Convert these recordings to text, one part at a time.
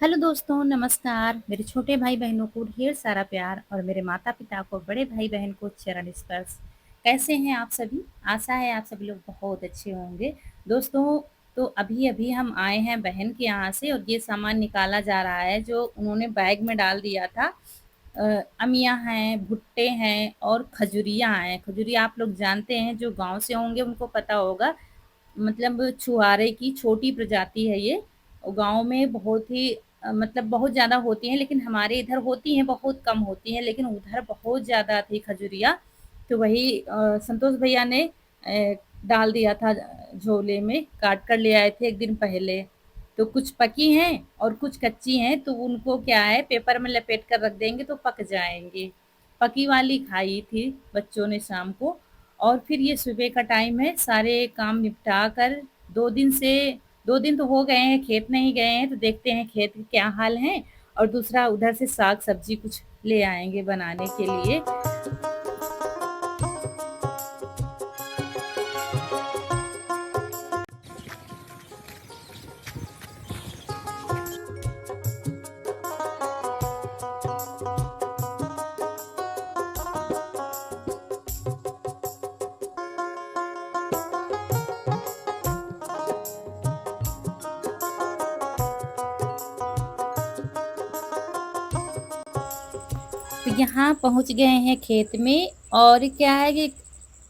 Hello दोस्तों, नमस्कार। मेरे छोटे भाई-बहनों को ढेर सारा प्यार और मेरे माता-पिता को, बड़े भाई-बहन को चरण स्पर्श। कैसे हैं आप सभी? आशा है आप सभी लोग बहुत अच्छे होंगे। दोस्तों, तो अभी-अभी हम आए हैं बहन के यहाँ से और ये सामान निकाला जा रहा है जो उन्होंने बैग में डाल दिया था। अमिया हैं, भुट्टे हैं और खजुरियाँ हैं। खजुरिया आप लोग जानते हैं, जो गाँव से होंगे उनको पता होगा। मतलब छुआरे की छोटी प्रजाति है ये। गाँव में बहुत ही मतलब बहुत ज़्यादा होती हैं, लेकिन हमारे इधर होती हैं, बहुत कम होती हैं, लेकिन उधर बहुत ज़्यादा थी खजुरिया। तो वही संतोष भैया ने डाल दिया था झोले में, काट कर ले आए थे 1 दिन पहले। तो कुछ पकी हैं और कुछ कच्ची हैं, तो उनको क्या है पेपर में लपेट कर रख देंगे तो पक जाएँगी। पकी वाली खाई थी बच्चों ने शाम को। और फिर ये सुबह का टाइम है, सारे काम निपटा कर 2 दिन से 2 दिन तो हो गए हैं खेत नहीं गए हैं, तो देखते हैं खेत के क्या हाल हैं और दूसरा उधर से साग-सब्ज़ी कुछ ले आएँगे बनाने के लिए। तो यहाँ पहुँच गए हैं खेत में और क्या है कि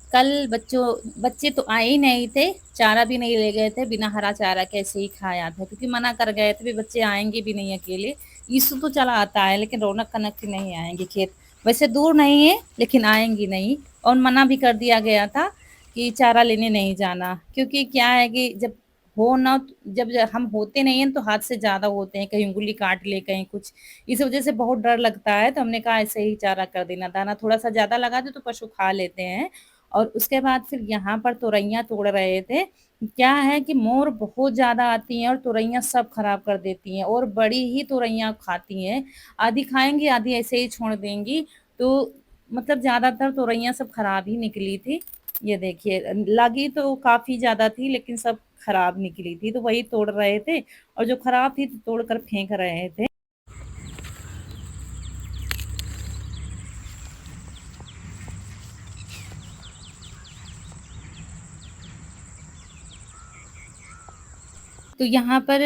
कल बच्चे तो आए ही नहीं थे, चारा भी नहीं ले गए थे, बिना हरा चारा के ऐसे ही खाया था क्योंकि मना कर गए थे भी बच्चे आएँगे भी नहीं अकेले। इशू तो चला आता है लेकिन रौनक-कनक से नहीं आएँगे खेत। वैसे दूर नहीं है लेकिन आएँगी नहीं और मना भी कर दिया गया था कि चारा लेने नहीं जाना क्योंकि क्या है कि जब हो ना जब हम होते नहीं हैं तो हाथ से ज़्यादा होते हैं, कहीं उँगली काट ले, कहीं कुछ। इस वज़ह से बहुत डर लगता है तो हमने कहा ऐसे ही चारा कर देना, दाना थोड़ा-सा ज़्यादा लगा दो तो पशु खा लेते हैं। और उसके बाद फिर यहाँ पर तुरैयाँ तोड़ रहे थे। क्या है कि मोर बहुत ज़्यादा आती हैं और तुरैयाँ सब खराब कर देती हैं और बड़ी ही तुरैयाँ खाती हैं। आधी खाएँगी, आधी ऐसे ही छोड़ देंगी। तो मतलब ज़्यादातर तुरैयाँ सब खराब ही निकली थी। ये देखिए लगी तो काफ़ी ज़्यादा थी लेकिन सब खराब निकली थी, तो वही तोड़ रहे थे और जो खराब थी तो तोड़ कर फेंक रहे थे। तो यहाँ पर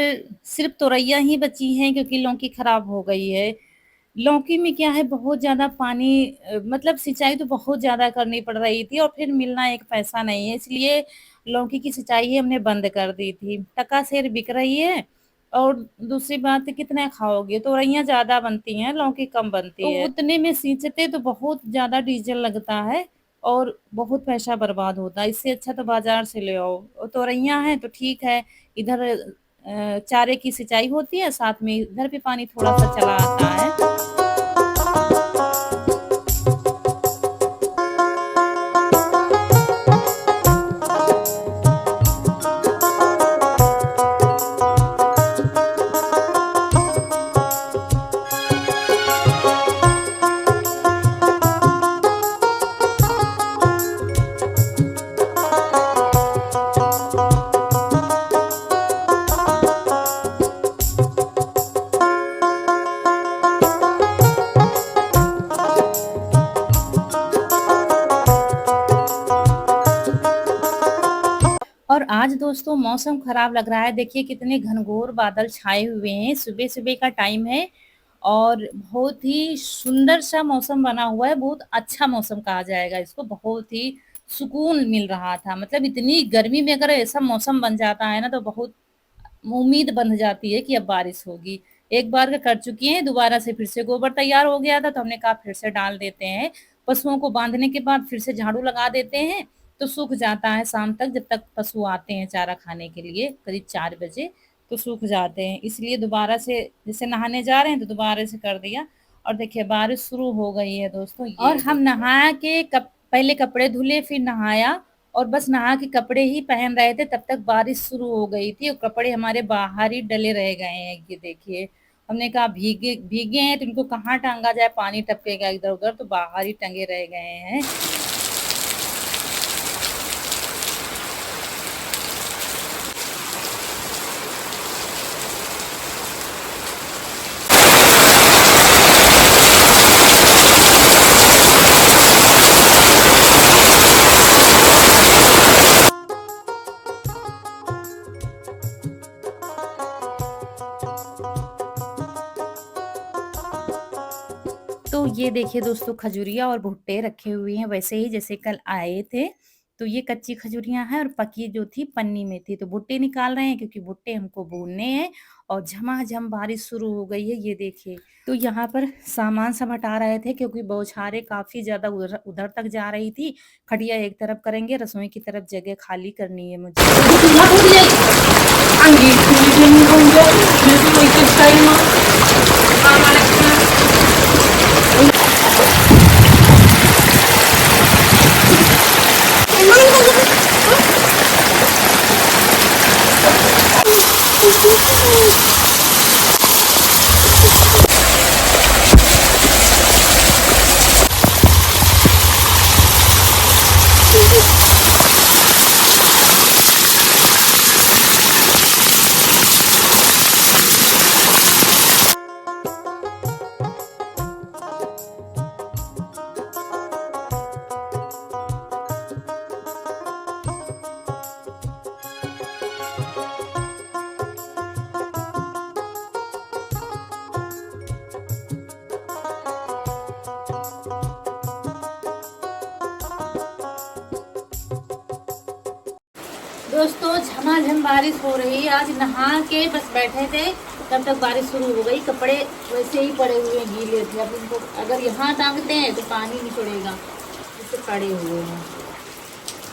सिर्फ़ तुरैया ही बची हैं क्योंकि लौकी खराब हो गई है। लौकी में क्या है बहुत ज़्यादा पानी मतलब सिंचाई तो बहुत ज़्यादा करनी पड़ रही थी और फिर मिलना एक पैसा नहीं है, इसलिए लौकी की सिंचाई ही हमने बंद कर दी थी। टका-सेर बिक रही है और दूसरी बात कितना खाओगे? तोरइयाँ ज़्यादा बनती हैं, लौकी कम बनती है। तो उतने में सींचते तो बहुत ज़्यादा डीज़ल लगता है और बहुत पैसा बर्बाद होता है, इससे अच्छा तो बाज़ार से ले आओ। और तोरइयाँ हैं तो ठीक है, इधर चारे की सिंचाई होती है, साथ में इधर भी पानी थोड़ा-सा चला आता है। और आज दोस्तों मौसम खराब लग रहा है, देखिए कितने घनघोर बादल छाए हुए हैं, सुबह-सुबह का टाइम है और बहुत ही सुंदर-सा मौसम बना हुआ है, बहुत अच्छा मौसम कहा जाएगा इसको, बहुत ही सुकून मिल रहा था। मतलब इतनी गर्मी में अगर ऐसा मौसम बन जाता है ना, तो बहुत उम्मीद बंध जाती है कि अब बारिश होगी। एक बार का कर चुकी हैं, दोबारा से फिर से गोबर तैयार हो गया था, तो हमने कहा फिर से डाल देते हैं। पशुओं को बाँधने के बाद फिर से झाड़ू लगा देते हैं, तो सूख जाता है शाम तक जब तक पशु आते हैं चारा खाने के लिए, करीब 4 बजे, तो सूख जाते हैं। इसलिए दोबारा से जैसे नहाने जा रहे हैं, तो दोबारा से कर दिया और देखिए बारिश शुरू हो गई है दोस्तों और हम नहा के पहले कपड़े धुले, फिर नहाया और बस नहा के कपड़े ही पहन रहे थे तब तक बारिश शुरू हो गई थी और कपड़े हमारे बाहर ही डले रह गए हैं ये देखिए। हमने कहा भीगे भीगे हैं तो इनको कहाँ टाँगा जाए, पानी टपकेगा इधर-उधर तो बाहर ही टंगे रह गए हैं। तो ये देखिए दोस्तों, खजूरिया और भुट्टे रखे हुए हैं वैसे ही जैसे कल आए थे। तो ये कच्ची खजूरियाँ हैं और पकी जो थी पन्नी में थी। तो भुट्टे निकाल रहे हैं क्योंकि भुट्टे हमको भूनने हैं और झमाझम बारिश शुरू हो गई है, ये देखिए। तो यहाँ पर सामान सब हटा रहे थे क्योंकि बौछारें काफ़ी ज़्यादा उधर उधर तक जा रही थी। खटिया एक तरफ करेंगे, रसोई की तरफ जगह खाली करनी है मुझे। Angetrieben Hunde müssen durch den Steimer. Aber दोस्तों झमाझम बारिश हो रही है। आज नहा के बस बैठे थे तब तक बारिश शुरू हो गई। कपड़े वैसे ही पड़े हुए हैं, गीले थे। अब इनको अगर यहाँ टांगते हैं तो पानी नहीं छोड़ेगा, इससे पड़े हुए हैं।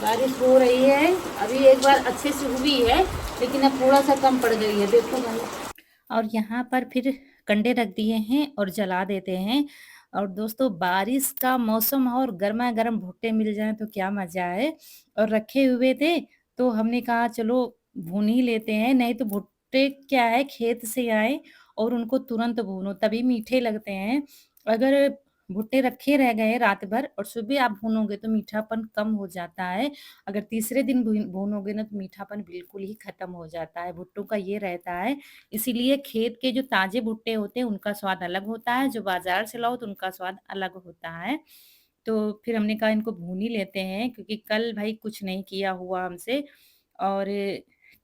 बारिश हो रही है, अभी एक बार अच्छे से हुई है लेकिन अब थोड़ा सा कम पड़ गई है, देखो भाई। और यहाँ पर फिर कंडे रख दिए हैं और जला देते हैं। और दोस्तों बारिश का मौसम और गर्मा गर्म भुट्टे मिल जाएं तो क्या मज़ा है। और रखे हुए थे तो हमने कहा चलो भून ही लेते हैं, नहीं तो भुट्टे क्या है खेत से आए और उनको तुरंत भूनो तभी मीठे लगते हैं। अगर भुट्टे रखे रह गए रात भर और सुबह आप भूनोगे तो मीठापन कम हो जाता है। अगर तीसरे दिन भूनोगे ना तो मीठापन बिल्कुल ही खत्म हो जाता है। भुट्टों का ये रहता है। इसीलिए खेत के जो ताज़े भुट्टे होते हैं उनका स्वाद अलग होता है, जो बाज़ार से लाओ तो उनका स्वाद अलग होता है। तो फिर हमने कहा इनको भून ही लेते हैं क्योंकि कल भाई कुछ नहीं किया हुआ हमसे और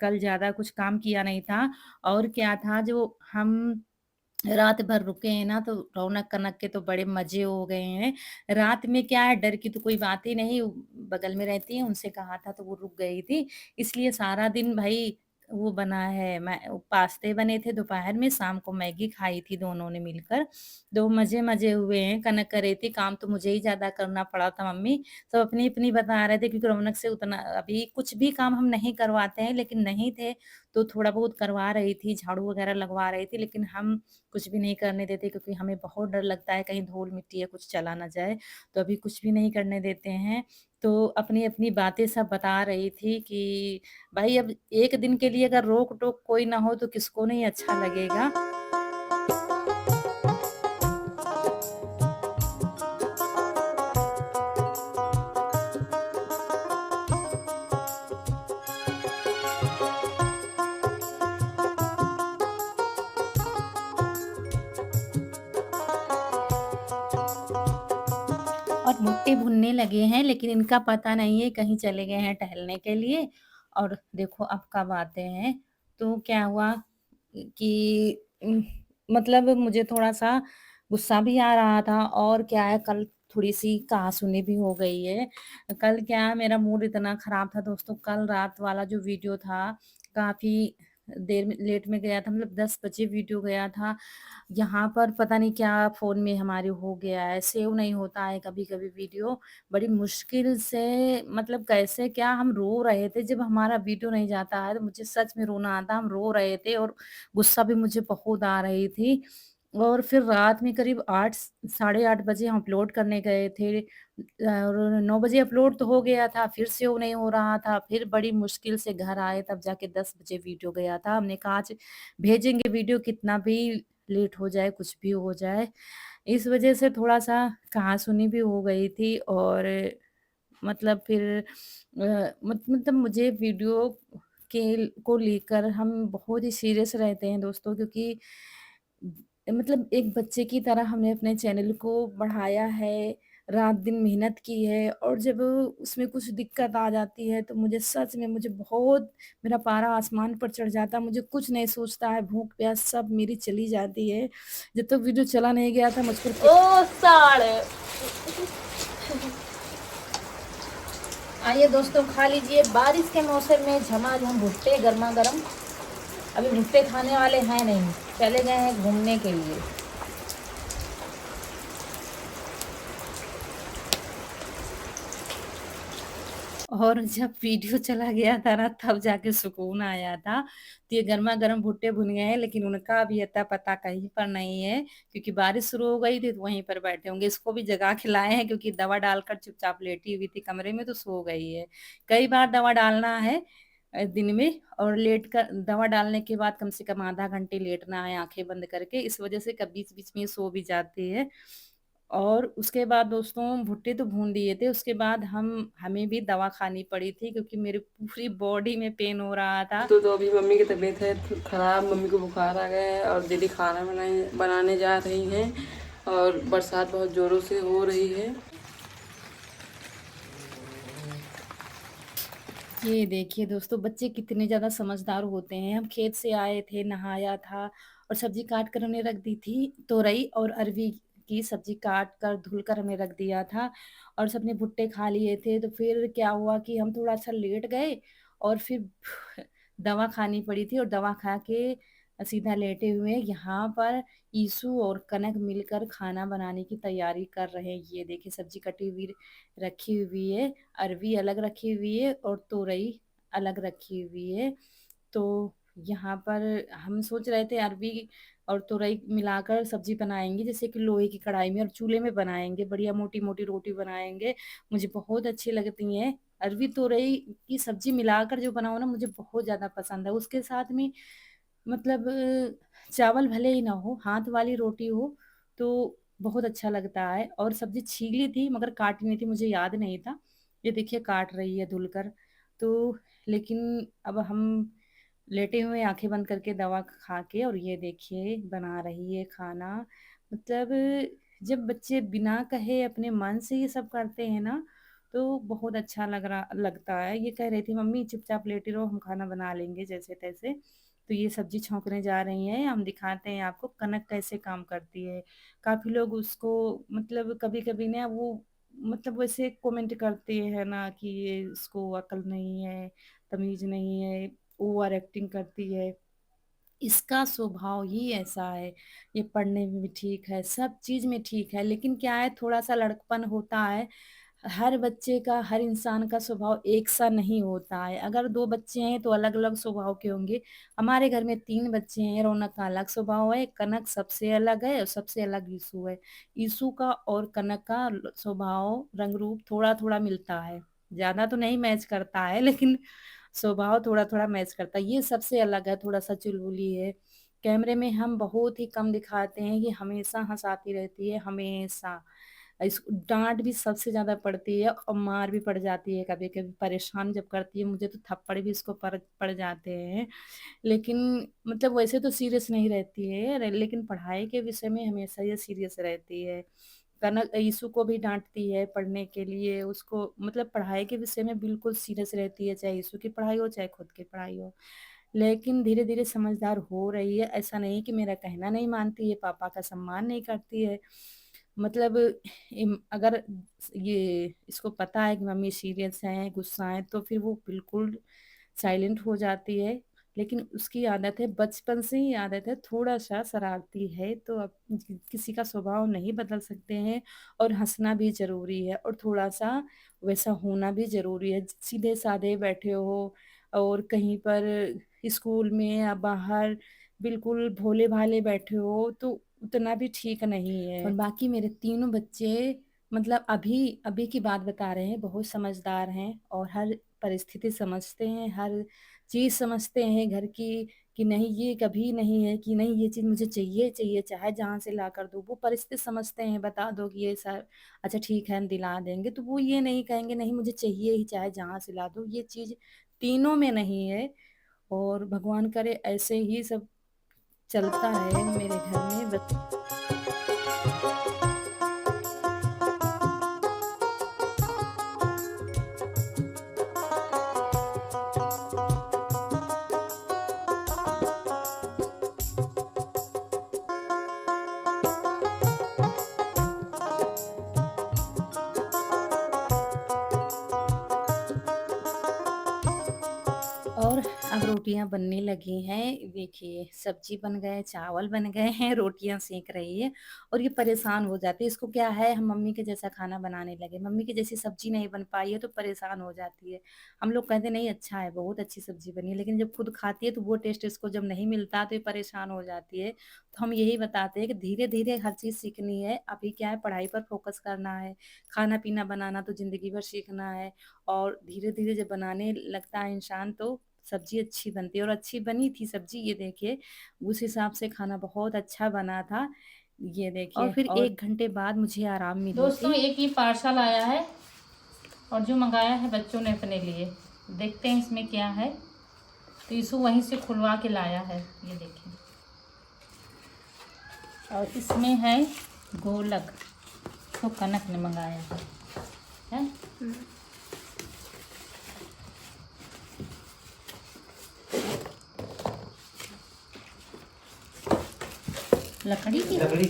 कल ज़्यादा कुछ काम किया नहीं था। और क्या था जो हम रात भर रुके हैं ना तो रौनक-कनक के तो बड़े मज़े हो गए हैं। रात में क्या है डर की तो कोई बात ही नहीं, बगल में रहती हैं उनसे कहा था तो वो रुक गई थी। इसलिए सारा दिन भई वो बना है मैं पास्ते बने थे दोपहर में, शाम को मैगी खाई थी दोनों ने मिलकर। तो मज़े-मज़े हुए हैं। कनक कर रही थी काम तो मुझे ही ज़्यादा करना पड़ा था मम्मी। सब अपनी-अपनी बता रहे थे क्योंकि रौनक से उतना अभी कुछ भी काम हम नहीं करवाते हैं लेकिन नहीं थे तो थोड़ा बहुत करवा रही थी, झाड़ू वगैरह लगवा रही थी लेकिन हम कुछ भी नहीं करने देते क्योंकि हमें बहुत डर लगता है कहीं धूल-मिट्टी या कुछ चला ना जाए, तो अभी कुछ भी नहीं करने देते हैं। तो अपनी-अपनी बातें सब बता रही थी कि भाई अब एक दिन के लिए अगर रोक-टोक कोई ना हो तो किसको नहीं अच्छा लगेगा। और भुट्टे भुनने लगे हैं लेकिन इनका पता नहीं है कहीं चले गए हैं टहलने के लिए। और देखो अब कब आते हैं। तो क्या हुआ कि मतलब मुझे थोड़ा-सा गुस्सा भी आ रहा था और क्या है कल थोड़ी-सी कहा-सुनी भी हो गई है। कल क्या है मेरा मूड इतना ख़राब था दोस्तों, कल रात वाला जो वीडियो था काफ़ी देर में लेट में गया था, मतलब 10 बजे वीडियो गया था। यहाँ पर पता नहीं क्या फ़ोन में हमारे हो गया है, सेव नहीं होता है कभी-कभी वीडियो। बड़ी मुश्किल से मतलब कैसे क्या हम रो रहे थे जब हमारा वीडियो नहीं जाता है, तो मुझे सच में रोना आता। हम रो रहे थे और गुस्सा भी मुझे बहुत आ रही थी। और फिर रात में करीब 8 साढ़े 8 बजे हम अपलोड करने गए थे और 9 बजे अपलोड तो हो गया था, फिर सेव नहीं हो रहा था। फिर बड़ी मुश्किल से घर आए तब जाके 10 बजे वीडियो गया था। हमने कहा आज भेजेंगे वीडियो कितना भी लेट हो जाए, कुछ भी हो जाए। इस वज़ह से थोड़ा-सा कहा-सुनी भी हो गई थी और मतलब फिर मतलब मुझे वीडियो के को लेकर हम बहुत ही सीरियस रहते हैं दोस्तों क्योंकि मतलब एक बच्चे की तरह हमने अपने चैनल को बढ़ाया है, रात-दिन मेहनत की है और जब उसमें कुछ दिक्कत आ जाती है तो मुझे सच में मुझे बहुत मेरा पारा आसमान पर चढ़ जाता है, मुझे कुछ नहीं सोचता है, भूख-प्यास सब मेरी चली जाती है। जब तक वीडियो चला नहीं गया था मुझ पर के ओ साढ़े आइए दोस्तों खा लीजिए बारिश के मौसम में झमाझम भुट्टे गरमा-गरम। अभी भुट्टे खाने वाले हैं नहीं, चले गए हैं घूमने के लिए। और जब वीडियो चला गया था ना तब जाके सुकून आया था। तो ये गरमा-गरम भुट्टे भुन गए हैं लेकिन उनका अभी अता-पता कहीं पर नहीं है क्योंकि बारिश शुरू हो गई थी तो वहीं पर बैठे होंगे। इसको भी जगा के लाए हैं क्योंकि दवा डालकर चुपचाप लेटी हुई थी कमरे में तो सो गई है। कई बार दवा डालना है दिन में और लेट कर दवा डालने के बाद कम से कम आधा घंटे लेटना है आँखें बंद करके। इस वज़ह से कब बीच-बीच में ये सो भी जाती है। और उसके बाद दोस्तों भुट्टे तो भून दिए थे, उसके बाद हमें भी दवा खानी पड़ी थी क्योंकि मेरी पूरी बॉडी में पेन हो रहा था। तो अभी मम्मी की तबीयत है खराब, मम्मी को बुखार आ गया है और दीदी खाना बनाने जा रही हैं और बरसात बहुत ज़ोरों से हो रही है। ये देखिए दोस्तों बच्चे कितने ज़्यादा समझदार होते हैं। हम खेत से आए थे, नहाया था और सब्ज़ी काट कर हमने रख दी थी। तोरई और अरवी की सब्ज़ी काट कर धुल कर हमने रख दिया था और सबने भुट्टे खा लिए थे। तो फिर क्या हुआ कि हम थोड़ा-सा लेट गए और फिर दवा खानी पड़ी थी और दवा खा के सीधा लेटे हुए हैं। यहाँ पर ईसु और कनक मिलकर खाना बनाने की तैयारी कर रहे हैं। ये देखिए सब्ज़ी कटी हुई रखी हुई है, अरवी अलग रखी हुई है और तोरई अलग रखी हुई है। तो यहाँ पर हम सोच रहे थे अरवी और तोरई मिलाकर सब्ज़ी बनाएँगे जैसे कि लोहे की कढ़ाई में और चूल्हे में बनाएँगे, बढ़िया मोटी-मोटी रोटी बनाएँगे। मुझे बहुत अच्छी लगती हैं। अरवी तोरई की सब्ज़ी मिलाकर जो बनाओ ना मुझे बहुत ज़्यादा पसंद है। उसके साथ में मतलब चावल भले ही ना हो, हाथ वाली रोटी हो, तो बहुत अच्छा लगता है और सब्ज़ी छीली थी मगर काटी नहीं थी, मुझे याद नहीं था। ये देखिए काट रही है धुलकर। तो लेकिन अब हम लेटे हुए आँखें बंद करके दवा खा के और ये देखिए बना रही है खाना। मतलब जब बच्चे बिना कहे अपने मन से ये सब करते हैं ना, तो बहुत अच्छा लगता है। ये कह रही थी मम्मी चुपचाप लेटे रहो, हम खाना बना लेंगे जैसे-तैसे। तो ये सब्ज़ी छौंकने जा रही हैं, हम दिखाते हैं आपको कनक कैसे काम करती है। काफ़ी लोग उसको मतलब कभी-कभी ना वो मतलब वैसे कमेंट करते हैं ना कि ये इसको अक्ल नहीं है, तमीज़ नहीं है, ओवर एक्टिंग करती है। इसका स्वभाव ही ऐसा है, ये पढ़ने में भी ठीक है, सब चीज़ में ठीक है, लेकिन क्या है थोड़ा-सा लड़कपन होता है। हर बच्चे का, हर इंसान का स्वभाव एक सा नहीं होता है। अगर 2 बच्चे हैं तो अलग-अलग स्वभाव के होंगे। हमारे घर में 3 बच्चे हैं, रौनक का अलग स्वभाव है, कनक सबसे अलग है और सबसे अलग ईशु है। ईशु का और कनक का स्वभाव, रंग-रूप थोड़ा-थोड़ा मिलता है। ज़्यादा तो नहीं मैच करता है लेकिन स्वभाव थोड़ा-थोड़ा मैच करता है। ये सबसे अलग है, थोड़ा-सा चुलबुली है। कैमरे में हम बहुत ही कम दिखाते हैं, ये हमेशा हँसाती रहती है, हमेशा। इसको डाँट भी सबसे ज़्यादा पड़ती है और मार भी पड़ जाती है कभी-कभी, परेशान जब करती है मुझे तो थप्पड़ भी इसको पड़ जाते हैं। लेकिन मतलब वैसे तो सीरियस नहीं रहती है, लेकिन पढ़ाई के विषय में हमेशा ये सीरियस रहती है। कनक ईशु को भी डाँटती है पढ़ने के लिए, उसको मतलब पढ़ाई के विषय में बिल्कुल सीरियस रहती है, चाहे ईशु की पढ़ाई हो, चाहे खुद की पढ़ाई हो। लेकिन धीरे-धीरे समझदार हो रही है, ऐसा नहीं कि मेरा कहना नहीं मानती है, पापा का सम्मान नहीं करती है। मतलब अगर ये इसको पता है कि मम्मी सीरियस हैं, गुस्सा हैं, तो फिर वो बिल्कुल साइलेंट हो जाती है। लेकिन उसकी आदत है, बचपन से ही आदत है, थोड़ा-सा शरारती है, तो अब किसी का स्वभाव नहीं बदल सकते हैं और हँसना भी ज़रूरी है और थोड़ा-सा वैसा होना भी ज़रूरी है। सीधे-साधे बैठे हो और कहीं पर स्कूल में या बाहर बिल्कुल भोले-भाले बैठे हो, तो उतना भी ठीक नहीं है। और बाकी मेरे तीनों बच्चे मतलब अभी अभी की बात बता रहे हैं, बहुत समझदार हैं और हर परिस्थिति समझते हैं, हर चीज़ समझते हैं घर की कि नहीं ये कभी नहीं है कि नहीं ये चीज़ मुझे चाहिए, चाहिए चाहे जहाँ से लाकर दो। वो परिस्थिति समझते हैं, बता दो कि ये सर अच्छा ठीक है हम दिला देंगे, तो वो ये नहीं कहेंगे नहीं मुझे चाहिए ही चाहे जहाँ से ला दो। ये चीज़ तीनों में नहीं है और भगवान करे ऐसे ही सब चलता है मेरे घर में। अब रोटियाँ बनने लगी हैं। देखिए सब्जी बन गए, चावल बन गए हैं, रोटियाँ सेंक रही है और ये परेशान हो जाती है। इसको क्या है, हम मम्मी के जैसा खाना बनाने लगे। मम्मी की जैसी सब्जी नहीं बन पाई है तो परेशान हो जाती है। हम लोग कहते नहीं अच्छा है, बहुत अच्छी सब्जी बनी है, लेकिन जब खुद खाती है तो वो टेस्ट इसको जब नहीं मिलता तो ये परेशान हो जाती है। तो हम यही बताते हैं कि धीरे-धीरे हर चीज़ सीखनी है। अभी क्या है, पढ़ाई पर फ़ोकस करना है, खाना-पीना बनाना तो ज़िंदगी भर सीखना है और धीरे-धीरे जब बनाने लगता है इंसान तो सब्ज़ी अच्छी बनती है और अच्छी बनी थी सब्ज़ी, ये देखिए। उस हिसाब से खाना बहुत अच्छा बना था, ये देखिए। और फिर 1 घंटे बाद मुझे आराम मिली थी। दोस्तों एक ही पार्सल आया है और जो मंगाया है बच्चों ने अपने लिए। देखते हैं इसमें क्या है। तो यीशु वहीं से खुलवा के लाया है, ये देखिए। और इसमें है गोलक, तो कनक ने मंगाया है। लकड़ी की है लकड़ी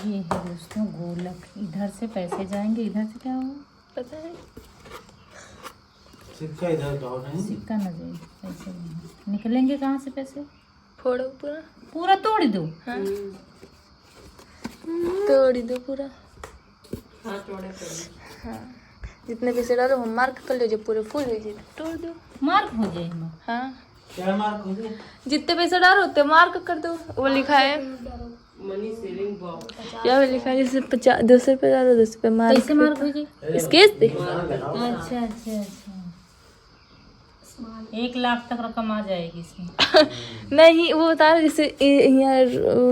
ये है दोस्तों गोलक। इधर से पैसे जाएंगे, इधर से क्या होगा पता है। सिक्का इधर तो नहीं। सिक्का न जाए, पैसे नहीं निकलेंगे कहाँ से पैसे। फोड़ो पूरा, पूरा तोड़ दो। हाँ तोड़ दो पूरा। हाँ थोड़े पे हाँ जितने पैसे डालो वो मार्क कर लो, जो पूरे फुल हो जाए तोड़ दो। मार्क हो जाए हम। हाँ क्या मार्क हो गया? जितने पैसे डालो उतने मार्क कर दो। वो लिखा है मनी सेविंग बॉक्स। क्या लिखा है, जैसे 200 रुपये डालो 200 रुपये मार्क। कैसे मार्क हो जाए। स्केच दे। अच्छा अच्छा अच्छा, 1 लाख तक रकम आ जाएगी इसमें। नहीं वो बता रहे जैसे यहाँ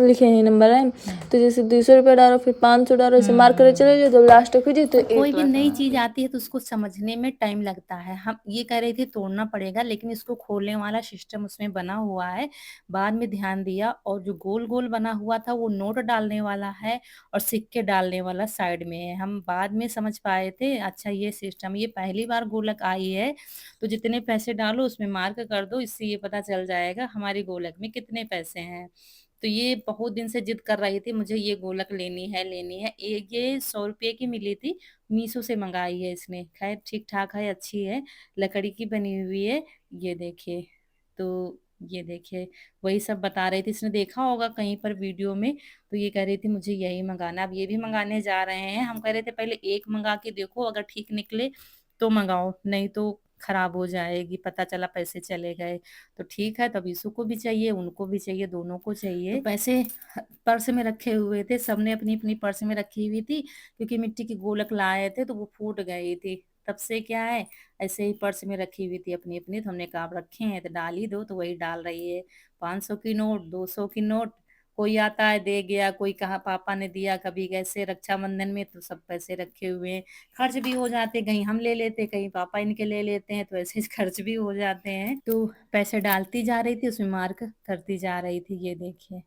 लिखे हैं नंबर है, तो जैसे 200 रुपये डालो फिर 500 डालो, ऐसे मार्क करे चले जाओ, जब लास्ट तक हो जाए तो कोई 1 भी लाख। नई चीज़ आती है तो उसको समझने में टाइम लगता है। हम ये कह रहे थे तोड़ना पड़ेगा, लेकिन इसको खोलने वाला सिस्टम उसमें बना हुआ है। बाद में ध्यान दिया और जो गोल-गोल बना हुआ था वो नोट डालने वाला है और सिक्के डालने वाला साइड में है। हम बाद में समझ पाए थे, अच्छा ये सिस्टम, ये पहली बार गोलक आई है, तो जितने पैसे डालो उसमें मार्क कर दो, इससे ये पता चल जाएगा हमारी गोलक में कितने पैसे हैं। तो ये बहुत दिन से जिद कर रही थी, मुझे ये गोलक लेनी है, लेनी है। ये 100 रुपए की मिली थी, मीशो से मंगाई है इसने। खैर ठीक-ठाक है, अच्छी है, लकड़ी की बनी हुई है, ये देखिए। तो ये देखिए, वही सब बता रही थी, इसने देखा होगा कहीं पर वीडियो में, तो ये कह रही थी मुझे यही मँगाना है। अब ये भी मँगाने जा रहे हैं। हम कह रहे थे पहले एक मँगा के देखो, अगर ठीक निकले तो मँगाओ, नहीं तो खराब हो जाएगी, पता चला पैसे चले गए। तो ठीक है, तब यीशु को भी चाहिए, उनको भी चाहिए, दोनों को चाहिए। तो पैसे पर्स में रखे हुए थे, सबने अपनी-अपनी पर्स में रखी हुई थी, क्योंकि मिट्टी की गोलक लाए थे तो वो फूट गई थी। तब से क्या है, ऐसे ही पर्स में रखी हुई थी अपनी-अपनी, तो हमने कहा अब रखे हैं तो डाल ही दो, तो वही डाल रही है। 500 की नोट, 200 की नोट, कोई आता है दे गया, कोई कहा पापा ने दिया, कभी कैसे रक्षाबंधन में, तो सब पैसे रखे हुए हैं। खर्च भी हो जाते, कहीं हम ले लेते, कहीं पापा इनके ले लेते हैं, तो ऐसे खर्च भी हो जाते हैं। तो पैसे डालती जा रही थी, उसमें मार्क करती जा रही थी, ये देखिए।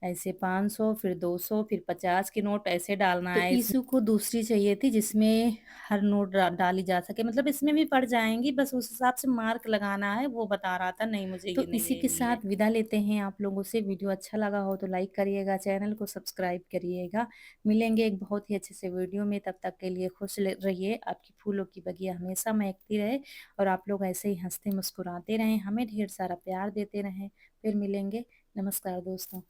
ऐसे 500 फिर 200 फिर 50 की नोट ऐसे डालना है। तो ईशु को दूसरी चाहिए थी जिसमें हर नोट डाली जा सके, मतलब इसमें भी पड़ जाएंगी, बस उस हिसाब से मार्क लगाना है, वो बता रहा था। नहीं मुझे तो ये नहीं इसी के साथ विदा लेते हैं आप लोगों से। वीडियो अच्छा लगा हो तो लाइक करिएगा, चैनल को सब्सक्राइब करिएगा। मिलेंगे एक बहुत ही अच्छे से वीडियो में, तब तक के लिए खुश रहिए, आपकी फूलों की बगिया हमेशा महकती रहे और आप लोग ऐसे ही हंसते मुस्कुराते रहें, हमें ढेर सारा प्यार देते रहें। फिर मिलेंगे। नमस्कार दोस्तों।